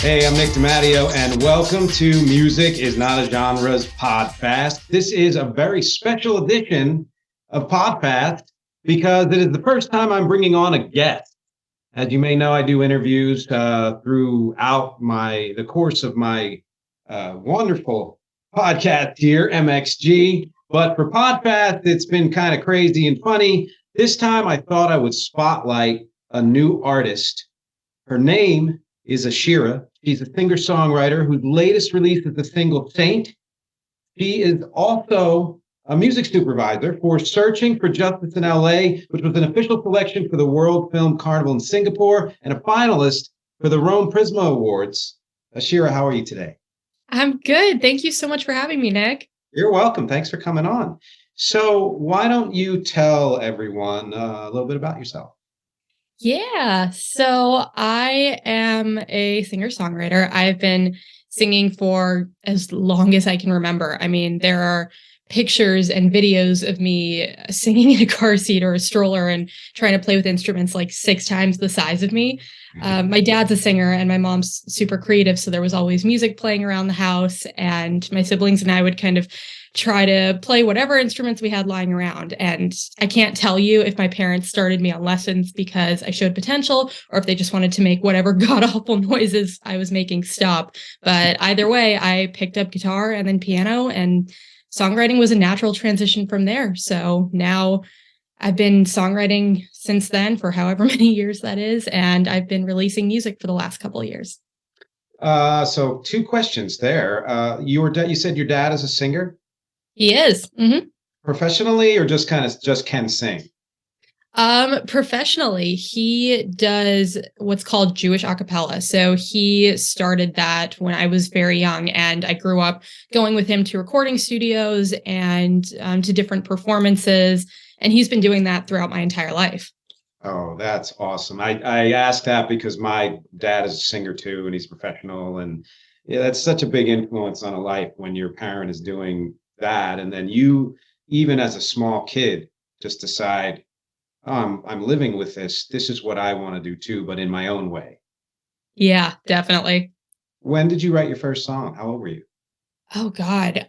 Hey, I'm Nick DiMatteo, and welcome to Music is Not a Genres podcast. This is a very special edition of Podfast because it is the first time I'm bringing on a guest. As you may know, I do interviews throughout the course of my wonderful podcast here, MxG. But for Podfast, it's been kind of crazy and funny. This time, I thought I would spotlight a new artist. Her name is Ashira. She's a singer-songwriter whose latest release is the single Saint. She is also a music supervisor for Searching for Justice in LA, which was an official selection for the World Film Carnival in Singapore, and a finalist for the Rome Prisma Awards. Ashira, how are you today? I'm good. Thank you so much for having me, Nick. You're welcome. Thanks for coming on. So why don't you tell everyone a little bit about yourself? Yeah, so I am a singer-songwriter. I've been singing for as long as I can remember. I mean, there are pictures and videos of me singing in a car seat or a stroller and trying to play with instruments like 6 times the size of me. My dad's a singer and my mom's super creative, so there was always music playing around the house, and my siblings and I would kind of try to play whatever instruments we had lying around. And I can't tell you if my parents started me on lessons because I showed potential or if they just wanted to make whatever god-awful noises I was making stop. But either way, I picked up guitar and then piano, and songwriting was a natural transition from there. So now I've been songwriting since then for however many years that is, and I've been releasing music for the last couple of years. So 2 questions there. You said your dad is a singer? He is. Mm-hmm. Professionally, or just can sing? Professionally, he does what's called Jewish a cappella. So he started that when I was very young, and I grew up going with him to recording studios and to different performances. And he's been doing that throughout my entire life. Oh, that's awesome. I asked that because my dad is a singer too, and he's professional. And yeah, that's such a big influence on a life when your parent is doing that. And then you, even as a small kid, just decide, oh, I'm living with this. This is what I want to do too, but in my own way. Yeah, definitely. When did you write your first song? How old were you? Oh, God.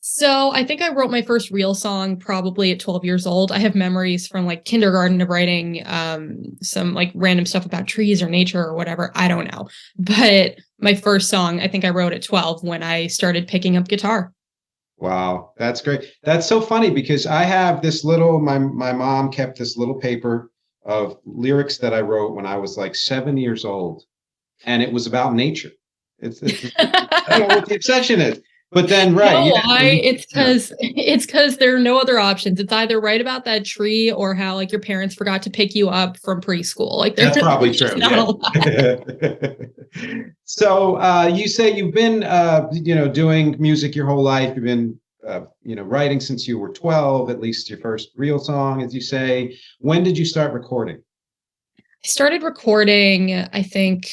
So I think I wrote my first real song probably at 12 years old. I have memories from like kindergarten of writing some like random stuff about trees or nature or whatever. I don't know. But my first song, I think I wrote at 12 when I started picking up guitar. Wow, that's great. That's so funny because I have this my mom kept this little paper of lyrics that I wrote when I was like 7 years old, and it was about nature. I don't know what the obsession is. But then, right. No, it's because there are no other options. It's either write about that tree or how like your parents forgot to pick you up from preschool. Like that's probably true. Yeah. So you say you've been, doing music your whole life. You've been, writing since you were 12, at least your first real song, as you say. When did you start recording? I started recording, I think,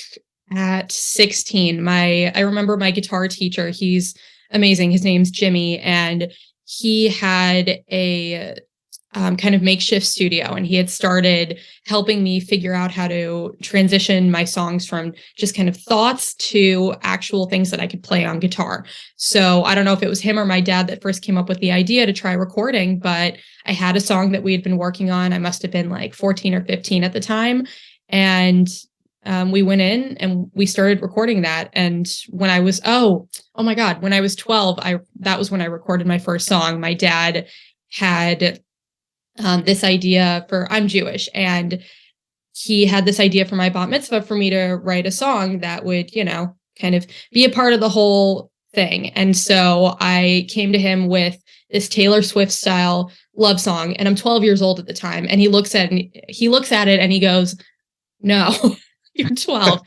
at 16. I remember my guitar teacher. He's amazing. His name's Jimmy, and he had a kind of makeshift studio, and he had started helping me figure out how to transition my songs from just kind of thoughts to actual things that I could play on guitar. So I don't know if it was him or my dad that first came up with the idea to try recording, but I had a song that we had been working on. I must have been like 14 or 15 at the time. And we went in and we started recording that. And when I was, oh my God, when I was 12, that was when I recorded my first song. My dad had this idea I'm Jewish, and he had this idea for my bat mitzvah for me to write a song that would, kind of be a part of the whole thing. And so I came to him with this Taylor Swift style love song, and I'm 12 years old at the time. And he looks at it and he goes, "No, you're 12.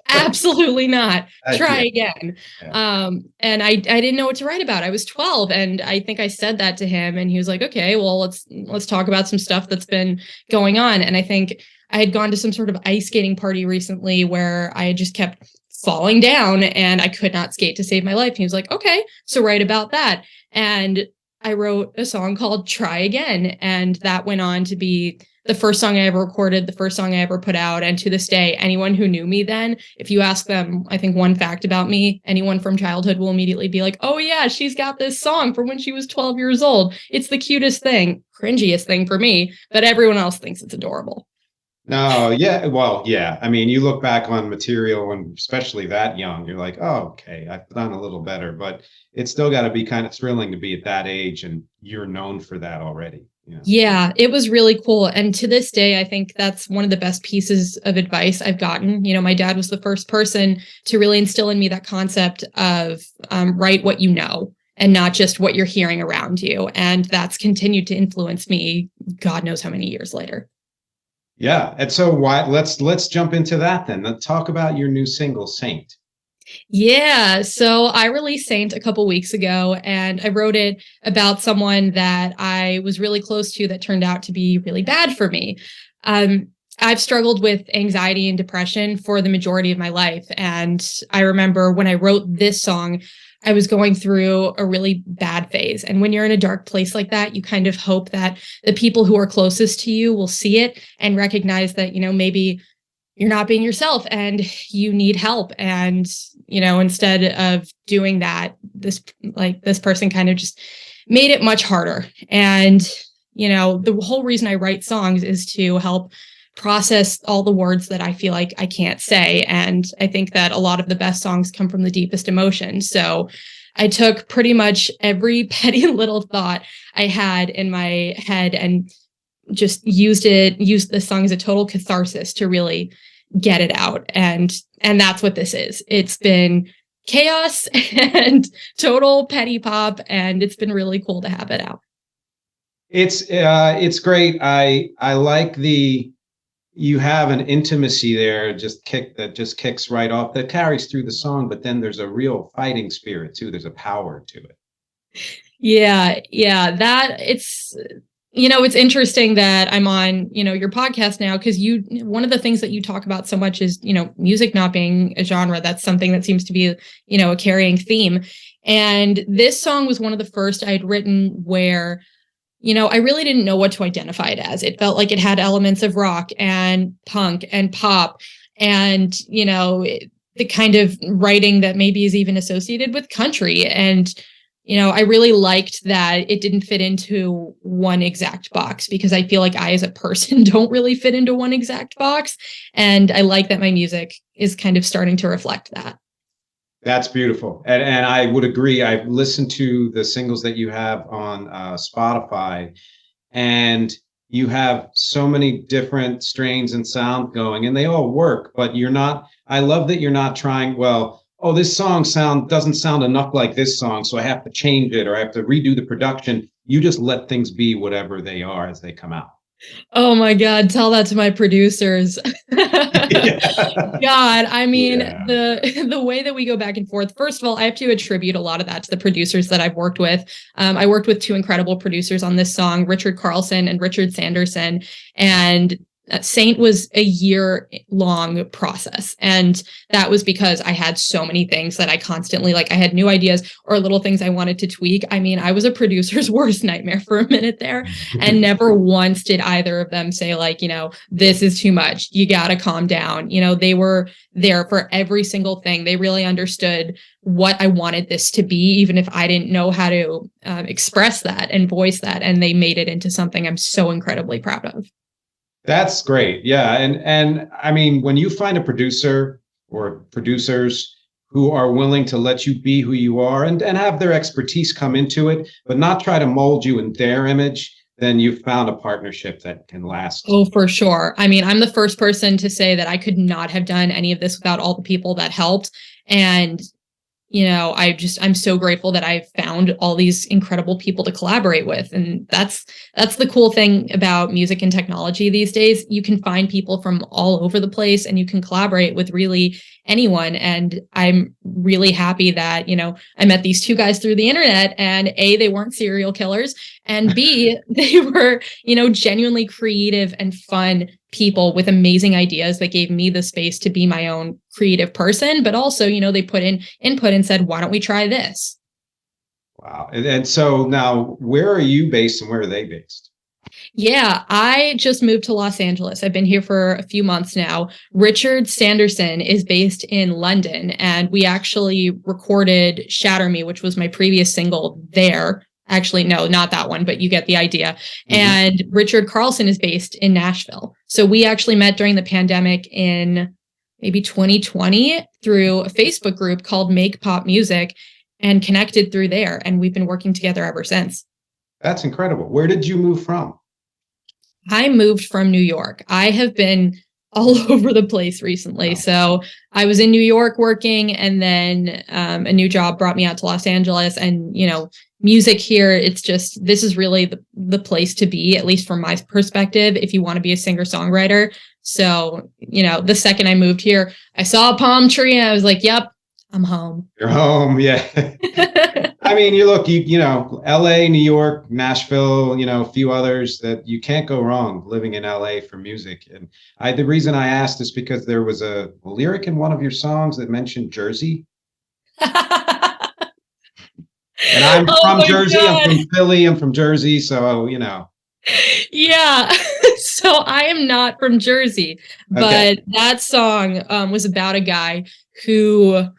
Absolutely not. Try again." Yeah. And I didn't know what to write about. I was 12, and I think I said that to him, and he was like, "Okay, well, let's talk about some stuff that's been going on." And I think I had gone to some sort of ice skating party recently where I had just kept falling down and I could not skate to save my life. And he was like, "Okay, so write about that." And I wrote a song called Try Again, and that went on to be the first song I ever recorded, the first song I ever put out. And to this day, anyone who knew me then, if you ask them, I think one fact about me, anyone from childhood will immediately be like, oh yeah, she's got this song from when she was 12 years old. It's the cutest thing, cringiest thing for me, but everyone else thinks it's adorable. No, yeah, well, yeah. I mean, you look back on material and especially that young, you're like, oh, okay, I've done a little better, but it's still got to be kind of thrilling to be at that age and you're known for that already. Yeah, it was really cool. And to this day, I think that's one of the best pieces of advice I've gotten. My dad was the first person to really instill in me that concept of write what you know and not just what you're hearing around you. And that's continued to influence me, God knows how many years later. Yeah. And so let's jump into that then. Let's talk about your new single, Saint. Yeah, so I released Saint a couple weeks ago, and I wrote it about someone that I was really close to that turned out to be really bad for me. I've struggled with anxiety and depression for the majority of my life, and I remember when I wrote this song, I was going through a really bad phase. And when you're in a dark place like that, you kind of hope that the people who are closest to you will see it and recognize that, maybe you're not being yourself and you need help. And, instead of doing that, this person kind of just made it much harder. And, the whole reason I write songs is to help process all the words that I feel like I can't say. And I think that a lot of the best songs come from the deepest emotion. So I took pretty much every petty little thought I had in my head and just used the song as a total catharsis to really get it out. And that's what this is. It's been chaos and total petty pop, and it's been really cool to have it out. It's great. I like you have an intimacy there, just kicks right off, that carries through the song, but then there's a real fighting spirit too. There's a power to it. Yeah, it's interesting that I'm on, your podcast now, because one of the things that you talk about so much is, music not being a genre. That's something that seems to be, a carrying theme. And this song was one of the first I'd written where, I really didn't know what to identify it as. It felt like it had elements of rock and punk and pop and, the kind of writing that maybe is even associated with country. And I really liked that it didn't fit into one exact box, because I feel like I, as a person, don't really fit into one exact box. And I like that my music is kind of starting to reflect that. That's beautiful. And I would agree. I've listened to the singles that you have on Spotify, and you have so many different strains and sound going, and they all work, but I love that you're not trying, this song doesn't sound enough like this song, so I have to change it or I have to redo the production. You just let things be whatever they are as they come out. Oh my God, tell that to my producers. God, I mean, Yeah. the way that we go back and forth, first of all, I have to attribute a lot of that to the producers that I've worked with. I worked with two incredible producers on this song, Richard Carlson and Richard Sanderson. And Saint was a year-long process. And that was because I had so many things that I constantly, I had new ideas or little things I wanted to tweak. I mean, I was a producer's worst nightmare for a minute there. And never once did either of them say, this is too much. You got to calm down. They were there for every single thing. They really understood what I wanted this to be, even if I didn't know how to express that and voice that. And they made it into something I'm so incredibly proud of. That's great. Yeah. And I mean, when you find a producer or producers who are willing to let you be who you are and have their expertise come into it, but not try to mold you in their image, then you've found a partnership that can last. Oh, for sure. I mean, I'm the first person to say that I could not have done any of this without all the people that helped. And I'm so grateful that I've found all these incredible people to collaborate with. And that's the cool thing about music and technology these days. You can find people from all over the place and you can collaborate with really anyone. And I'm really happy that, I met these two guys through the internet, and A, they weren't serial killers, and B, they were, genuinely creative and fun people with amazing ideas that gave me the space to be my own creative person. But also, they put in input and said, why don't we try this? Wow. And so now, where are you based and where are they based? Yeah, I just moved to Los Angeles. I've been here for a few months now. Richard Sanderson is based in London, and we actually recorded Shatter Me, which was my previous single there. Actually, no, not that one, but you get the idea. Mm-hmm. And Richard Carlson is based in Nashville. So we actually met during the pandemic in maybe 2020 through a Facebook group called Make Pop Music and connected through there. And we've been working together ever since. That's incredible. Where did you move from? I moved from New York. I have been all over the place recently. Oh, So I was in New York working, and then a new job brought me out to Los Angeles. And, music here, it's just, this is really the place to be, at least from my perspective, if you want to be a singer-songwriter. So, the second I moved here, I saw a palm tree and I was like, yep, I'm home. you're home. Yeah. I mean, LA, New York, Nashville, a few others that you can't go wrong living in LA for music. And the reason I asked is because there was a lyric in one of your songs that mentioned Jersey. And I'm from Jersey. God. I'm from Philly. I'm from Jersey. So, Yeah. So I am not from Jersey, but okay. that song was about a guy who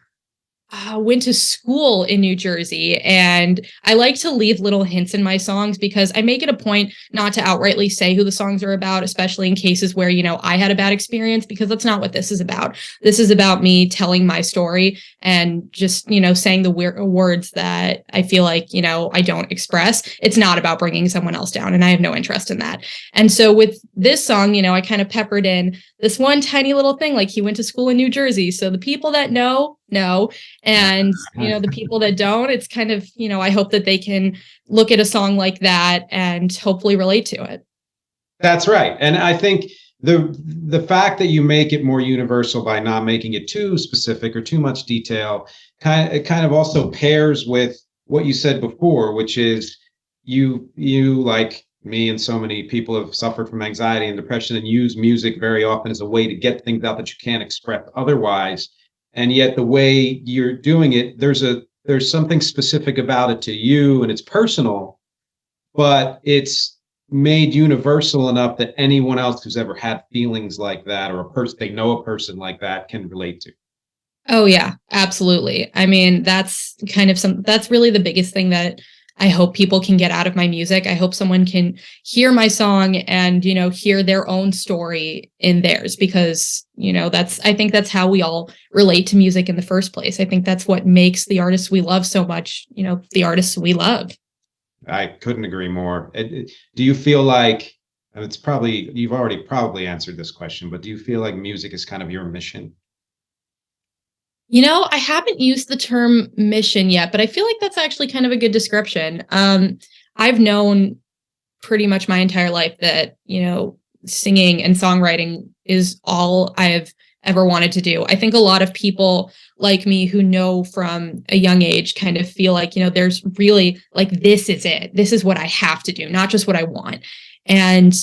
went to school in New Jersey. And I like to leave little hints in my songs because I make it a point not to outrightly say who the songs are about, especially in cases where, I had a bad experience, because that's not what this is about. This is about me telling my story and just, saying the words that I feel like, I don't express. It's not about bringing someone else down, and I have no interest in that. And so with this song, I kind of peppered in this one tiny little thing, like he went to school in New Jersey. So the people that know. And, the people that don't, it's kind of, I hope that they can look at a song like that and hopefully relate to it. That's right. And I think the fact that you make it more universal by not making it too specific or too much detail kind of also pairs with what you said before, which is you like me and so many people have suffered from anxiety and depression and use music very often as a way to get things out that you can't express otherwise. And yet the way you're doing it, there's something specific about it to you, and it's personal, but it's made universal enough that anyone else who's ever had feelings like that, or they know a person like that, can relate to. Oh yeah, absolutely. I mean, that's really the biggest thing that I hope people can get out of my music. I hope someone can hear my song and, hear their own story in theirs, because, I think that's how we all relate to music in the first place. I think that's what makes the artists we love so much, the artists we love. I couldn't agree more. Do you feel like, you've already probably answered this question, but do you feel like music is kind of your mission? I haven't used the term mission yet, but I feel like that's actually kind of a good description. I've known pretty much my entire life that, singing and songwriting is all I've ever wanted to do. I think a lot of people like me who know from a young age kind of feel like, there's really like, this is it. This is what I have to do, not just what I want. And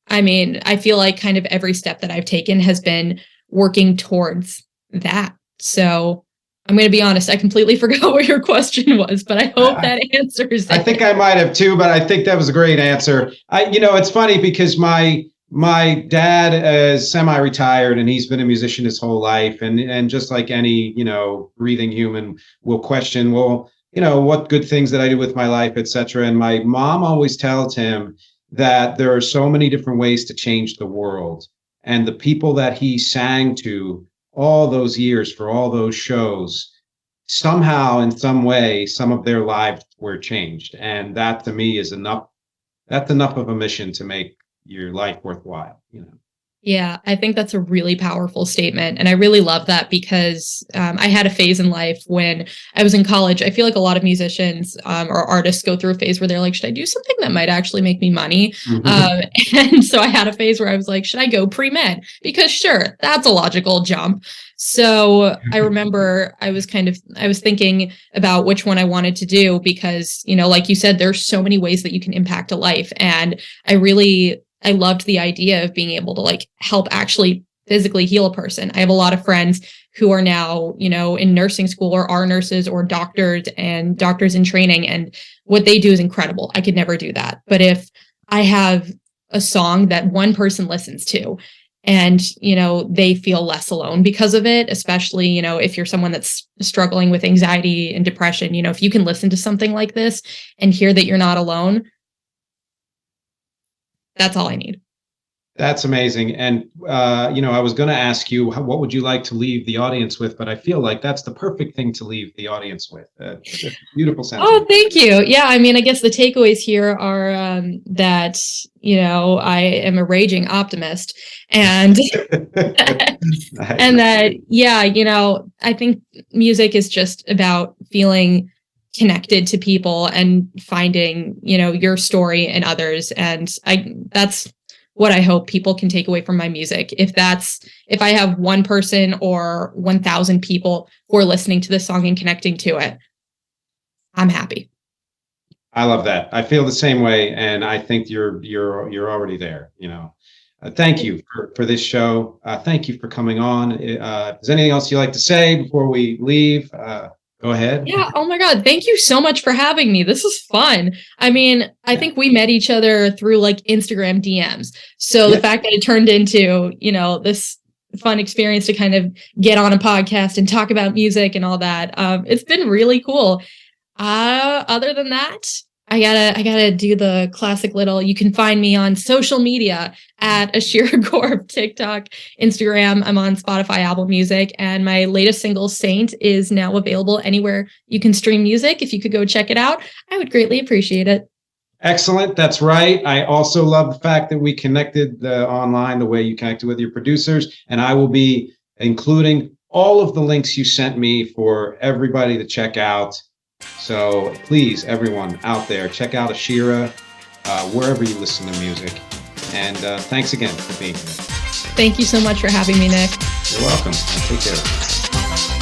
I mean, I feel like kind of every step that I've taken has been working towards that. So I'm going to be honest, I completely forgot what your question was, but I hope that answers it. I think I might have too, but I think that was a great answer. It's funny because my dad is semi-retired and he's been a musician his whole life. And just like any, breathing human will question, well, what good things did I do with my life, etc. And my mom always tells him that there are so many different ways to change the world. And the people that he sang to all those years for all those shows, somehow in some way, some of their lives were changed. And that to me is enough. That's enough of a mission to make your life worthwhile, Yeah, I think that's a really powerful statement. And I really love that because I had a phase in life when I was in college. I feel like a lot of musicians or artists go through a phase where they're like, should I do something that might actually make me money? Mm-hmm. And so I had a phase where I was like, should I go pre-med? Because sure, that's a logical jump. So I remember I was thinking about which one I wanted to do because, like you said, there's so many ways that you can impact a life. And I loved the idea of being able to like help actually physically heal a person. I have a lot of friends who are now, in nursing school or are nurses or doctors in training. And what they do is incredible. I could never do that. But if I have a song that one person listens to, and they feel less alone because of it, especially if you're someone that's struggling with anxiety and depression. If you can listen to something like this and hear that you're not alone, that's all I need. That's amazing. And, I was going to ask you, what would you like to leave the audience with? But I feel like that's the perfect thing to leave the audience with. Beautiful sentiment. Oh, thank you. Yeah, I mean, I guess the takeaways here are that, I am a raging optimist, and and that, I think music is just about feeling connected to people and finding, your story and others. And that's what I hope people can take away from my music. If I have one person or 1,000 people who are listening to this song and connecting to it, I'm happy. I love that. I feel the same way, and I think you're already there. Thank you for this show. Thank you for coming on. If there's anything else you'd like to say before we leave, go ahead. Yeah. Oh my God. Thank you so much for having me. This is fun. I mean, I think we met each other through like Instagram DMs. So the fact that it turned into, this fun experience to kind of get on a podcast and talk about music and all that, it's been really cool. Other than that, I gotta do the classic little, you can find me on social media at Ashira Corp, TikTok, Instagram. I'm on Spotify, Apple Music, and my latest single, Saint, is now available anywhere you can stream music. If you could go check it out, I would greatly appreciate it. Excellent. That's right. I also love the fact that we connected online the way you connected with your producers, and I will be including all of the links you sent me for everybody to check out. So please, everyone out there, check out Ashira wherever you listen to music. And thanks again for being here. Thank you so much for having me, Nick. You're welcome. Take care.